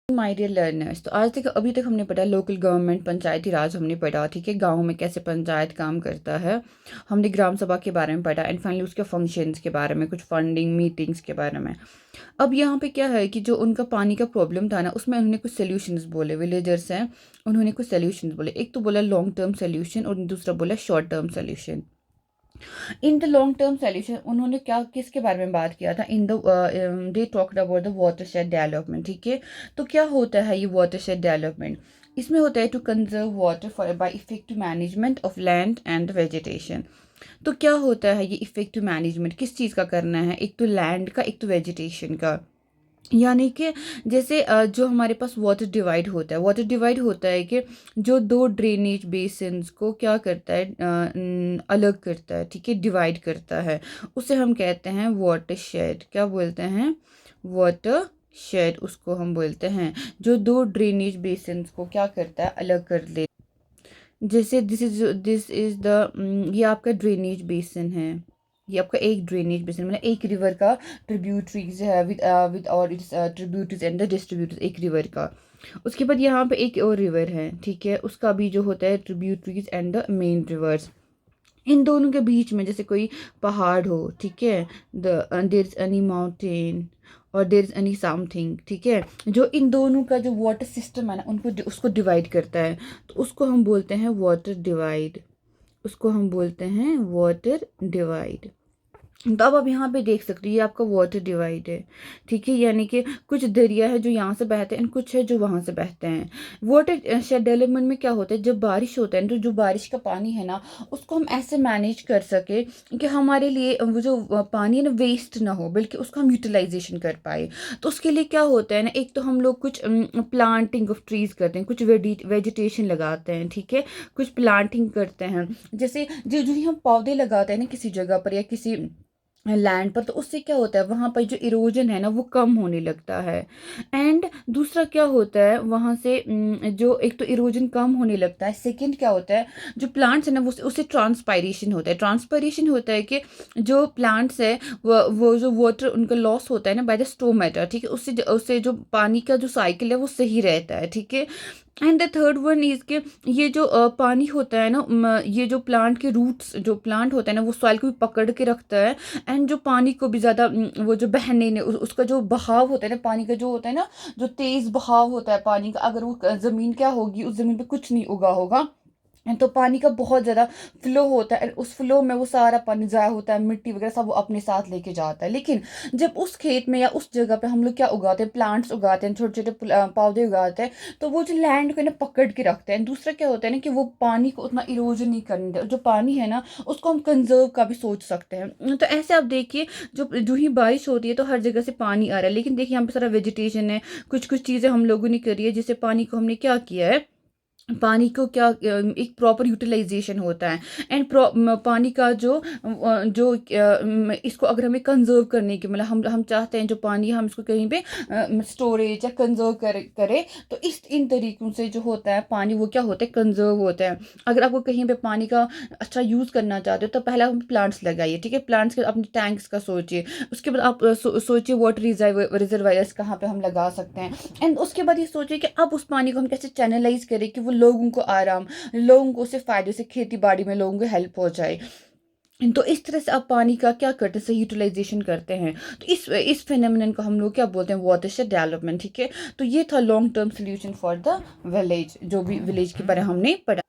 My dear learners, तो आज तक अभी तक हमने पढ़ा लोकल गवर्नमेंट पंचायती राज हमने पढ़ा, ठीक है, गाँव में कैसे पंचायत काम करता है। हमने ग्राम सभा के बारे में पढ़ा एंड फाइनली उसके फंक्शंस के बारे में, कुछ फंडिंग मीटिंग्स के बारे में। अब यहाँ पे क्या है कि जो उनका पानी का प्रॉब्लम था ना, उसमें उन्होंने कुछ सोल्यूशंस बोले, विलेजर्स हैं, उन्होंने कुछ सोल्यूशंस बोले। एक तो बोला लॉन्ग टर्म सोल्यूशन और दूसरा बोला short term solution. In the long term solution उन्होंने क्या किसके बारे में बात किया था, in the they talked about the watershed development, ठीक है। तो क्या होता है ये वाटरशेड डेवलपमेंट? इसमें होता है to conserve water for by effective management of land and vegetation. तो क्या होता है ये इफेक्टिव मैनेजमेंट, किस चीज़ का करना है? एक तो लैंड का, एक तो वेजिटेशन का। यानी कि जैसे जो हमारे पास वाटर डिवाइड होता है कि जो दो ड्रेनेज बेसिन्स को क्या करता है, अलग करता है, ठीक है, डिवाइड करता है। उसे हम कहते हैं वाटर शेड। क्या बोलते हैं? वाटर शेड उसको हम बोलते हैं, जो दो ड्रेनेज बेसिन्स को क्या करता है, अलग कर दे। जैसे दिस इज द ये आपका ड्रेनेज बेसिन है। ये आपका एक ड्रेनेज बेसिन मतलब एक रिवर का ट्रिब्यूटरीज है, विद और it's tributaries and the distributors, एक रिवर का। उसके बाद यहाँ पे एक और रिवर है, ठीक है, उसका भी जो होता है tributaries and the main rivers. इन दोनों के बीच में जैसे कोई पहाड़ हो, ठीक है, the there is any mountain और देर इज एनी समथिंग, ठीक है, जो इन दोनों का जो वाटर सिस्टम है ना, उनको उसको डिवाइड करता है, तो उसको हम बोलते हैं वाटर डिवाइड। उसको हम बोलते हैं वाटर डिवाइड। तो अब आप यहाँ पे देख सकते हो ये आपका वाटर डिवाइड है, ठीक है, यानी कि कुछ दरिया है जो यहाँ से बहते हैं, कुछ है जो वहाँ से बहते हैं। वाटर शेड डेवलपमेंट में क्या होता है, जब बारिश होता है तो जो बारिश का पानी है ना, उसको हम ऐसे मैनेज कर सके कि हमारे लिए वो जो पानी है ना वेस्ट ना हो, बल्कि उसको हम यूटिलाइजेशन कर पाए। तो उसके लिए क्या होता है ना, एक तो हम लोग कुछ प्लांटिंग ऑफ ट्रीज करते हैं, कुछ वेजिटेशन लगाते हैं, ठीक है, कुछ प्लांटिंग करते हैं। जैसे जो जो हम पौधे लगाते हैं ना किसी जगह पर या किसी लैंड पर, तो उससे क्या होता है वहाँ पर जो इरोजन है ना वो कम होने लगता है। एंड दूसरा क्या होता है वहाँ से जो एक तो इरोजन कम होने लगता है, सेकंड क्या होता है जो प्लांट्स है ना वो उससे ट्रांसपायरेशन होता है। ट्रांसपायरेशन होता है कि जो प्लांट्स है वो जो वाटर उनका लॉस होता है ना बाय द स्टोमेटा, ठीक है, उससे उससे जो पानी का जो साइकिल है वो सही रहता है, ठीक है। And the third one is के ये जो पानी होता है ना, ये जो प्लांट के रूट्स जो प्लांट होता है ना वो सॉइल को भी पकड़ के रखता है। एंड जो पानी को भी ज़्यादा वो जो बहने ने उसका जो बहाव होता है ना, पानी का जो होता है ना, जो तेज़ बहाव होता है पानी का, अगर वो ज़मीन क्या होगी, उस ज़मीन पे कुछ नहीं उगा होगा, तो पानी का बहुत ज़्यादा फ्लो होता है, उस फ्लो में वो सारा पानी ज़ाया होता है, मिट्टी वगैरह सब वो अपने साथ लेके जाता है। लेकिन जब उस खेत में या उस जगह पे हम लोग क्या उगाते हैं, प्लांट्स उगाते हैं, छोटे छोटे पौधे उगाते हैं, तो वो जो लैंड को ना पकड़ के रखते हैं। दूसरा क्या होता है ना कि वो पानी को उतना इरोजन नहीं करने देते, जो पानी है ना उसको हम कंजर्व का भी सोच सकते हैं। तो ऐसे आप देखिए जो जो ही बारिश होती है तो हर जगह से पानी आ रहा है, लेकिन देखिए यहाँ पे सारा वेजिटेशन है, कुछ कुछ चीज़ें हम लोगों ने करी है जिससे पानी को हमने क्या किया है, पानी को क्या एक प्रॉपर यूटिलाइजेशन होता है। एंड पानी का जो इसको अगर हमें कंजर्व करने की मतलब हम चाहते हैं जो पानी हम इसको कहीं पे स्टोरेज या कंजर्व करें, तो इस इन तरीकों से जो होता है पानी वो क्या होता है, कंजर्व होता है। अगर आपको कहीं पे पानी का अच्छा यूज़ करना चाहते हो तो पहले आप प्लांट्स लगाइए, ठीक है, प्लांट्स के अपने टैंक्स का सोचिए। उसके बाद आप सोचिए वाटर रिजर्वायर्स कहाँ पे हम लगा सकते हैं। एंड उसके बाद ये सोचिए कि अब उस पानी को हम कैसे चैनलाइज करें कि वो लोगों को आराम, लोगों को उससे फ़ायदे से खेती बाड़ी में लोगों को हेल्प हो जाए। तो इस तरह से आप पानी का क्या करते हैं, सही यूटिलाइजेशन करते हैं। तो इस फेनोमेनन को हम लोग क्या बोलते हैं, वाटरशेड डेवलपमेंट, ठीक है। तो ये था long term solution for the village, जो भी विलेज के बारे में हमने पढ़ा।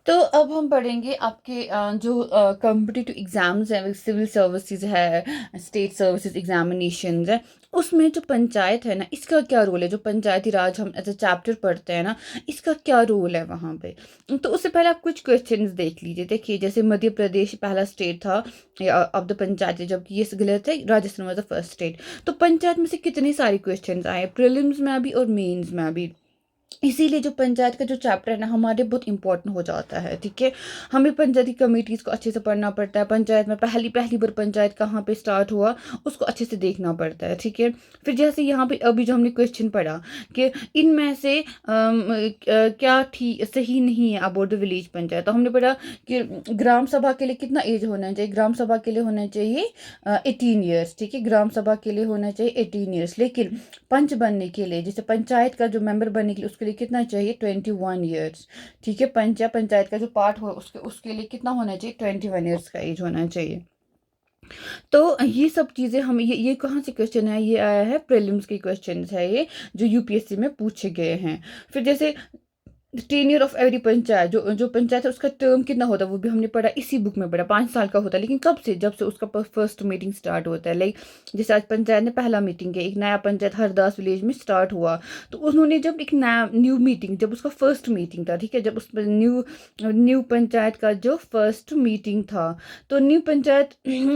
तो अब हम पढ़ेंगे आपके जो कॉम्पिटिटिव एग्ज़ाम्स हैं, सिविल सर्विसेज है, स्टेट सर्विसेज एग्जामिनेशंस है, उसमें जो पंचायत है ना इसका क्या रोल है, जो पंचायती राज हम एज अ चैप्टर पढ़ते हैं ना, इसका क्या रोल है वहाँ पे। तो उससे पहले आप कुछ क्वेश्चंस देख लीजिए। देखिए जैसे मध्य प्रदेश पहला स्टेट था ऑफ द पंचायत, जबकि ये गलत है, Rajasthan was the first state. तो पंचायत में से कितने सारे क्वेश्चन आए, प्रीलिम्स में भी और मेंस में भी। इसीलिए जो पंचायत का जो चैप्टर है ना हमारे बहुत इंपॉर्टेंट हो जाता है, ठीक है। हमें पंचायती कमेटीज़ को अच्छे से पढ़ना पड़ता है, पंचायत में पहली पहली बार पंचायत कहाँ पे स्टार्ट हुआ उसको अच्छे से देखना पड़ता है, ठीक है। फिर जैसे यहाँ पे अभी जो हमने क्वेश्चन पढ़ा कि इनमें से क्या ठीक सही नहीं है अबाउट द विलेज पंचायत, तो हमने पढ़ा कि ग्राम सभा के लिए कितना एज होना चाहिए, ग्राम सभा के लिए होना चाहिए 18 ईयर्स, ठीक है। ग्राम सभा के लिए होना चाहिए 18 ईयर्स, लेकिन पंच बनने के लिए, जैसे पंचायत का जो मेंबर बनने के लिए उसके लिए कितना चाहिए 21 ईयर्स, ठीक है। पंचायत का जो पार्ट हो उसके लिए कितना होना चाहिए 21 ईयर्स का एज होना चाहिए। तो ये सब चीज़ें हम ये कहाँ से क्वेश्चन है, ये आया है प्रीलिम्स के क्वेश्चन है ये, जो यूपीएससी में पूछे गए हैं। फिर जैसे टेन्योर ऑफ एवरी पंचायत, जो जो पंचायत है उसका टर्म कितना होता है वो भी हमने पढ़ा, इसी बुक में पढ़ा 5 साल का होता है, लेकिन कब से, जब से उसका फर्स्ट मीटिंग स्टार्ट होता है। लाइक जैसे आज पंचायत ने पहला मीटिंग किया, एक नया पंचायत हरदास विलेज में स्टार्ट हुआ, तो उन्होंने जब एक नया न्यू मीटिंग, जब उसका फर्स्ट मीटिंग था, ठीक है, जब उस न्यू पंचायत का जो फर्स्ट मीटिंग था, तो न्यू पंचायत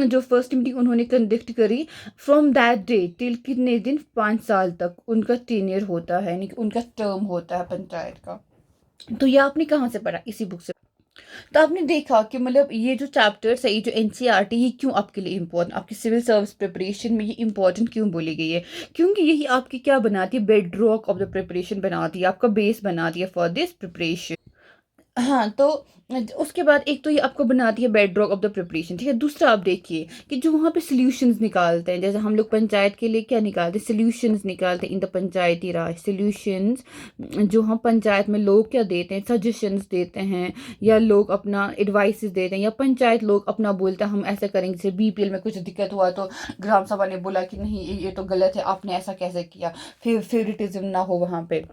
जो फर्स्ट मीटिंग उन्होंने कंडक्ट करी, फ्रॉम दैट डे टिल कितने दिन, 5 साल तक उनका टेन्योर होता है, यानी कि उनका टर्म होता है पंचायत का। तो ये आपने कहाँ से पढ़ा, इसी बुक से। तो आपने देखा कि मतलब ये जो चैप्टर्स है, ये जो एनसीईआरटी, ये क्यों आपके लिए इम्पोर्टेंट, आपकी सिविल सर्विस प्रिपरेशन में ये इंपॉर्टेंट क्यों बोली गई है, क्योंकि यही आपकी क्या बनाती है, bed rock of the preparation बनाती है, आपका बेस बनाती है फॉर दिस प्रिपरेशन। हाँ, तो उसके बाद एक तो ये आपको बनाती है bed rock of the preparation, ठीक है। दूसरा आप देखिए कि जो वहाँ पे सॉल्यूशंस निकालते हैं, जैसे हम लोग पंचायत के लिए क्या निकालते हैं, सॉल्यूशंस निकालते हैं in the Panchayati Raj solutions, जो हम पंचायत में लोग क्या देते हैं, सजेशंस देते हैं, या लोग अपना एडवाइसेस देते हैं, या पंचायत लोग अपना बोलते हैं हम ऐसा करेंगे। जैसे बीपीएल में कुछ दिक्कत हुआ तो ग्राम सभा ने बोला कि नहीं ये तो गलत है, आपने ऐसा कैसे किया, फिर फेवरेटिज्म ना हो वहाँ पे।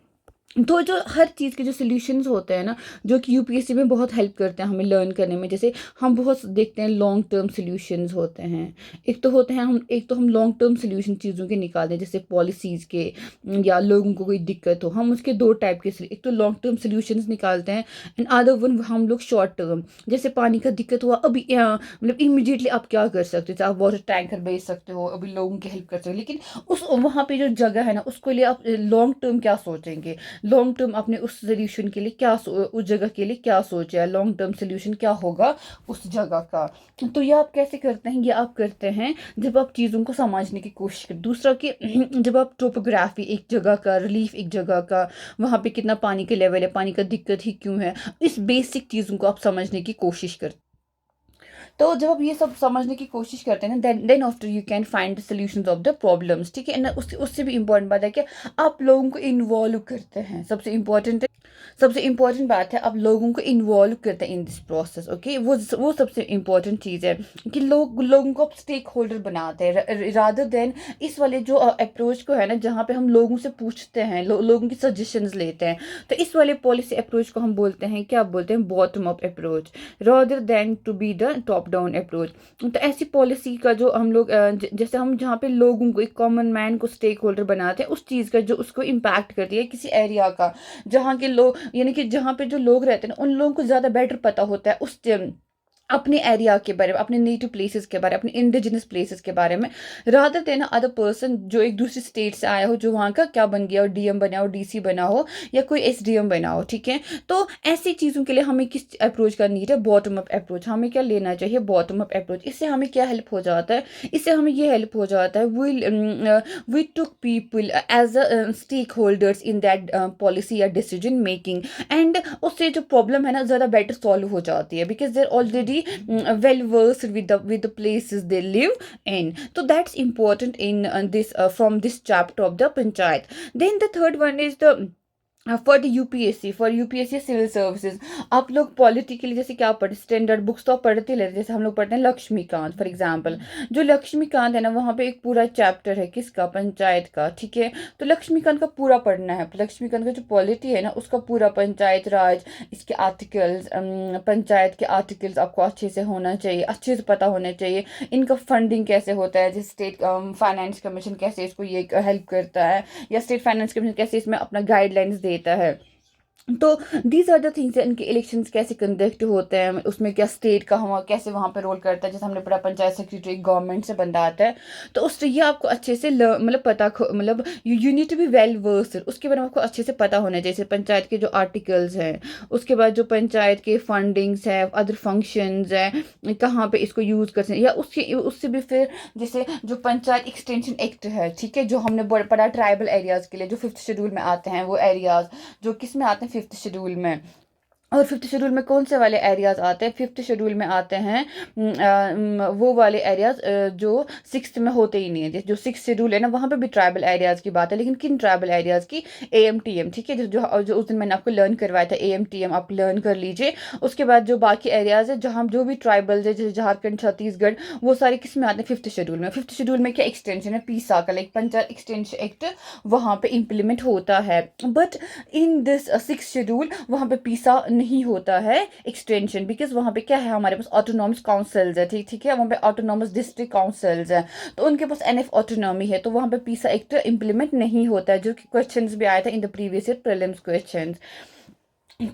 तो जो हर चीज़ के जो सॉल्यूशंस होते हैं ना, जो कि यूपीएससी में बहुत हेल्प करते हैं हमें लर्न करने में, जैसे हम बहुत देखते हैं लॉन्ग टर्म सॉल्यूशंस होते हैं। एक तो हम लॉन्ग टर्म सॉल्यूशन चीज़ों के निकालते हैं, जैसे पॉलिसीज़ के, या लोगों को कोई दिक्कत हो, हम उसके दो टाइप के एक तो लॉन्ग टर्म सॉल्यूशंस निकालते हैं, एंड अदर वन हम लोग शॉर्ट टर्म, जैसे पानी का दिक्कत हुआ अभी मतलब इमीडिएटली आप क्या कर सकते हो, आप वाटर टैंकर भेज सकते हो, अभी लोगों की हेल्प कर सकते हो, लेकिन उस वहाँ पे जो जगह है ना उसके लिए आप लॉन्ग टर्म क्या सोचेंगे, लॉन्ग टर्म आपने उस सोल्यूशन के लिए उस जगह के लिए क्या सोचा है, लॉन्ग टर्म सोल्यूशन क्या होगा उस जगह का। तो ये आप कैसे करते हैं, ये आप करते हैं जब आप चीज़ों को समझने की कोशिश करें। दूसरा कि जब आप टोपोग्राफी एक जगह का, रिलीफ एक जगह का, वहाँ पे कितना पानी का लेवल है, पानी का दिक्कत ही क्यों है, इस बेसिक चीज़ों को आप समझने की कोशिश करते हैं। तो जब आप ये सब समझने की कोशिश करते हैं ना, then after you can find the solutions of the problems, ठीक है ना। उससे उससे भी इम्पोर्टेंट बात है कि आप लोगों को इन्वॉल्व करते हैं, सबसे इम्पोर्टेंट बात है आप लोगों को इन्वॉल्व करते हैं इन दिस प्रोसेस, ओके। वो सबसे इम्पोर्टेंट चीज़ है कि लोगों को आप स्टेक होल्डर बनाते हैं, रादर देन इस वाले जो अप्रोच को है ना, जहाँ पे हम लोगों से पूछते हैं, लोगों की सजेशंस लेते हैं, तो इस वाले पॉलिसी अप्रोच को हम बोलते हैं, क्या बोलते हैं, bottom up approach, rather than to be the top down approach. तो ऐसी पॉलिसी का जो हम लोग जैसे हम जहाँ पे लोगों को, एक कॉमन मैन को स्टेक होल्डर बनाते हैं, उस चीज़ का जो उसको इम्पैक्ट करती है किसी एरिया का, जहाँ के लोग, यानी कि जहाँ पे जो लोग रहते हैं ना, उन लोगों को ज़्यादा बेटर पता होता है उस अपने एरिया के बारे में, अपने नेटिव प्लेसेस के बारे में, अपने इंडिजिनस प्लेसेस के बारे में, रादर देन अदर पर्सन जो एक दूसरी स्टेट से आया हो, जो वहाँ का क्या बन गया हो, डीएम बना हो, डीसी बना हो, या कोई एसडीएम बना हो, ठीक है। तो ऐसी चीज़ों के लिए हमें किस अप्रोच का नीड है, बॉटम अप अप्रोच। हमें क्या लेना चाहिए, बॉटम अप अप्रोच। इससे हमें क्या हेल्प हो जाता है, इससे हमें ये हेल्प हो जाता है, we took people as a stakeholders in that policy या डिसीजन मेकिंग, एंड उससे जो प्रॉब्लम है ना ज़्यादा बेटर सॉल्व हो जाती है, because there already well versed with the places they live in. So that's important in this from this chapter of the panchayat. Then the third one is the for the UPSC, for UPSC civil services, आप लोग polity के लिए जैसे क्या पढ़ते, standard books तो आप पढ़ते लेते, जैसे हम लोग पढ़ते हैं लक्ष्मीकांत फॉर एग्जांपल। जो लक्ष्मीकांत है ना, वहाँ पे एक पूरा चैप्टर है किसका, पंचायत का, ठीक है। तो लक्ष्मीकांत का पूरा पढ़ना है, लक्ष्मीकांत का जो पॉलिटी है ना उसका पूरा, पंचायत राज, इसके आर्टिकल्स, पंचायत के आर्टिकल्स आपको अच्छे से होना चाहिए, अच्छे से पता होने चाहिए। इनका फंडिंग कैसे होता है, जैसे स्टेट फाइनेंस कमीशन कैसे इसको ये हेल्प करता है, या स्टेट फाइनेंस कमीशन कैसे इसमें अपना गाइडलाइंस देता है। तो दीज आर द थिंग्स, इनके इलेक्शंस कैसे कंडक्ट होते हैं, उसमें क्या स्टेट का हम कैसे वहाँ पे रोल करता है। जैसे हमने पढ़ा पंचायत सेक्रेटरी गवर्नमेंट से बंदा आता है, तो उससे ये आपको अच्छे से मतलब पता मतलब you need to be well versed, उसके बारे में आपको अच्छे से पता होना चाहिए। जैसे पंचायत के जो आर्टिकल्स हैं, उसके बाद जो पंचायत के फंडिंग्स है, अदर फंक्शंस है, कहाँ पे इसको यूज़ कर सकते हैं, या उसके उससे भी फिर जैसे जो पंचायत एक्सटेंशन एक्ट है, ठीक है, जो हमने पढ़ा ट्राइबल एरियाज़ के लिए जो 5th शेड्यूल में आते हैं, वो एरियाज़ जो किस में आते हैं 5th शेड्यूल में। और 5th शेड्यूल में कौन से वाले एरियाज आते हैं? 5th शेड्यूल में आते हैं वो वाले एरियाज जो 6th में होते ही नहीं है। जो 6th शेड्यूल है ना, वहाँ पे भी ट्राइबल एरियाज की बात है, लेकिन किन ट्राइबल एरियाज की? AMTM, ठीक है, जो उस दिन मैंने आपको लर्न करवाया था, AMTM आप लर्न कर लीजिए। उसके बाद जो बाकी एरियाज है जहाँ जो भी ट्राइबल है, जैसे झारखंड, छत्तीसगढ़, वो सारे किस में आते हैं? 5th शेड्यूल में। 5th शेड्यूल में क्या एक्सटेंशन है? पीसा का, लाइक पंचायत एक्सटेंशन एक्ट वहाँ पे इम्प्लीमेंट होता है। But in this 6th schedule वहाँ पे पीसा नहीं होता है एक्सटेंशन, बिकॉज वहाँ पे क्या है, हमारे पास ऑटोनॉमस काउंसिल्स है, ठीक ठीक है, वहाँ पे ऑटोनॉमस डिस्ट्रिक्ट काउंसिल्स है, तो उनके पास NF ऑटोनॉमी है, तो वहाँ पे पीसा एक्ट इम्प्लीमेंट नहीं होता है, जो कि क्वेश्चंस भी आया था in the previous year prelims questions.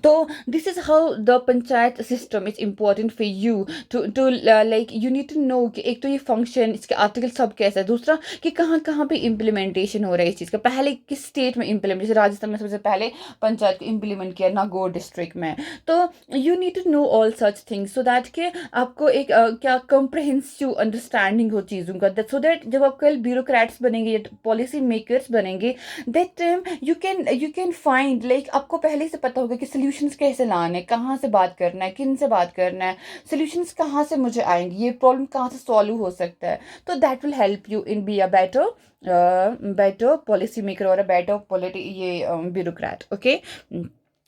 तो this is how the panchayat system is important for you to like you need to know कि एक तो ये फंक्शन, इसके आर्टिकल सब कैसा है, दूसरा कि कहाँ कहाँ पे इम्प्लीमेंटेशन हो रहा है इस चीज़ का, पहले किस स्टेट में इम्प्लीमेंट, जैसे राजस्थान में सबसे पहले पंचायत को इम्प्लीमेंट किया नागौर डिस्ट्रिक्ट में। तो you need to know all such things so that कि आपको एक क्या कंप्रहेंसिव अंडरस्टैंडिंग हो चीज़ों का, सो दैट जब आप कल ब्यूरोक्रेट्स बनेंगे या पॉलिसी मेकर्स बनेंगे, that time you can find, like आपको पहले से पता होगा कि सोल्यूशंस कैसे लाने हैं, कहाँ से बात करना है, किन से बात करना है, सोल्यूशंस कहाँ से मुझे आएंगे, ये प्रॉब्लम कहाँ से सॉल्व हो सकता है। तो that will help you in be a better policy maker और अ बेटर ये bureaucrat, okay.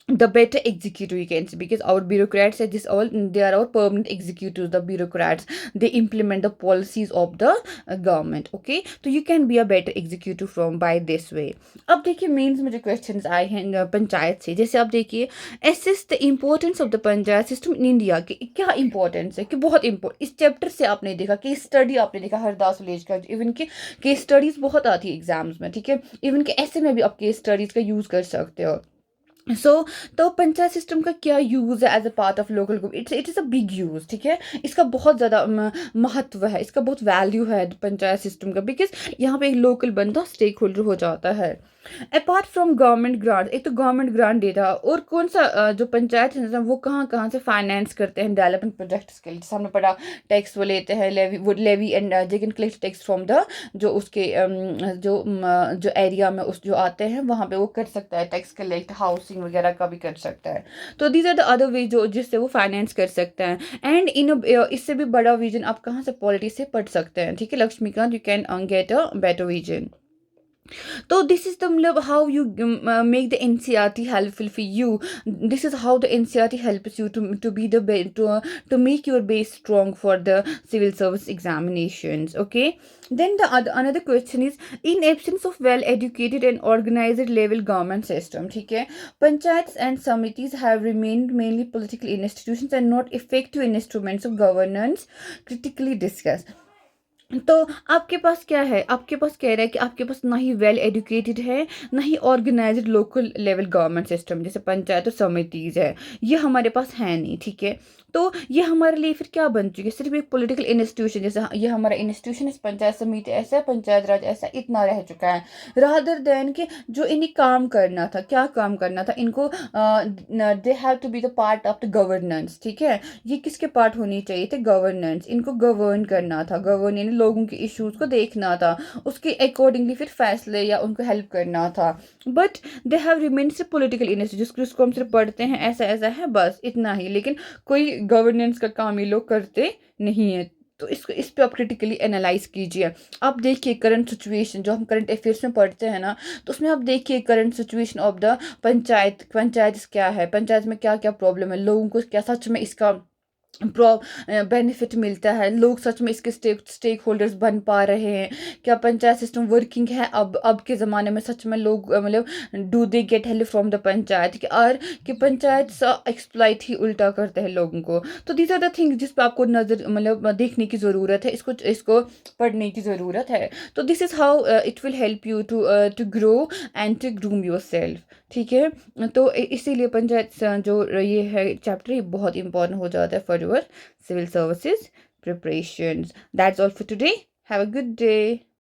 The better executive you can say, because our bureaucrats are this all, they are our permanent executives, the bureaucrats, they implement the policies of the government, okay, so you can be a better executive from by this way। अब देखिए mains में जो questions आए हैं पंचायत से, जैसे आप देखिए assess the importance of the panchayat system in India, की क्या इंपॉर्टेंस है, कि बहुत इंपॉर्टेंट, इस चैप्टर से आपने देखा, केस स्टडी आपने देखा हरदास विलेज का, इवन के केस स्टडीज बहुत आती है एग्जाम्स में, ठीक है, इवन के ऐसे में भी आप केस स्टडीज का यूज कर सकते हो। सो तो पंचायत सिस्टम का क्या यूज़ है as a part of local government? It is a big use, ठीक है, इसका बहुत ज़्यादा महत्व है, इसका बहुत वैल्यू है पंचायत सिस्टम का, बिकॉज यहाँ पे एक लोकल बंदा स्टेक होल्डर हो जाता है। अपार्ट फ्रॉम गवर्नमेंट ग्रांट, एक तो गवर्नमेंट ग्रांट देता है, और कौन सा जो पंचायत है वो कहाँ कहाँ से फाइनेंस करते हैं डेवलपमेंट प्रोजेक्ट्स के लिए, जैसे हमने पढ़ा टैक्स वो लेते हैं, levy and they can collect tax from the जो उसके जो एरिया में उस जो आते हैं वहाँ पे वो कर सकता है टैक्स कलेक्ट, हाउसिंग वगैरह का भी कर सकता है। तो these are the other way जो जिससे वो फाइनेंस कर सकते हैं। एंड इससे भी बड़ा विजन आप कहाँ से पॉलिटी से पढ़ सकते हैं, ठीक है Laxmikanth, you can get a better vision. तो दिस इज द मतलब how you make the NCERT helpful for you, this is how the NCERT helps you to be the to make your base strong for the civil service examinations, okay। Then another question is, in absence of well educated and organized level government system, ठीक है, panchayats and samitis have remained mainly political institutions and not effective instruments of governance critically discussed। तो आपके पास क्या है, आपके पास कह रहा है कि आपके पास ना ही वेल एजुकेटेड है, ना ही organized local level government system जैसे पंचायत और समितिज है, ये हमारे पास है नहीं, ठीक है। तो ये हमारे लिए फिर क्या बन चुकी है, सिर्फ एक पॉलिटिकल इंस्टीट्यूशन, जैसे ये हमारा इंस्टीट्यूशन इस पंचायत समिति ऐसा है, पंचायत राज ऐसा, इतना रह चुका है, रादर देन कि जो इन्हें काम करना था, क्या काम करना था इनको, they have to be the part of the governance, ठीक है, ये किसके पार्ट होनी चाहिए थे, गवर्नेंस, इनको गवर्न करना था, गवर्न यानी लोगों के इश्यूज को देखना था, उसके अकॉर्डिंगली फिर फैसले या उनको हेल्प करना था। बट दे हैव रिमेन सिर्फ पॉलिटिकल इंस्टीट्यूट, जिसको हम सिर्फ पढ़ते हैं ऐसा ऐसा है बस इतना ही, लेकिन कोई गवर्नेंस का काम ये लोग करते नहीं है। तो इसको इस पे आप क्रिटिकली एनालाइज कीजिए। आप देखिए करंट सिचुएशन जो हम करंट अफेयर्स में पढ़ते हैं ना, तो उसमें आप देखिए current situation of the panchayat क्या है, पंचायत में क्या क्या प्रॉब्लम है, लोगों को क्या सच में इसका बेनिफिट मिलता है, लोग सच में इसके स्टेक होल्डर्स बन पा रहे हैं, क्या पंचायत सिस्टम वर्किंग है अब के ज़माने में, सच में लोग मतलब do they get help from the panchayat, और कि पंचायत एक्सप्लॉइट ही उल्टा करते हैं लोगों को। तो दीज आर द थिंग्स जिस पर आपको नज़र मतलब देखने की ज़रूरत है, इसको इसको पढ़ने की ज़रूरत है। तो this is how it will help you to grow and to groom yourself. ठीक है, तो इसीलिए पंचायत जो ये है चैप्टर, ये बहुत इंपॉर्टेंट हो जाता है for your civil services preparations. That's all for today. Have a good day.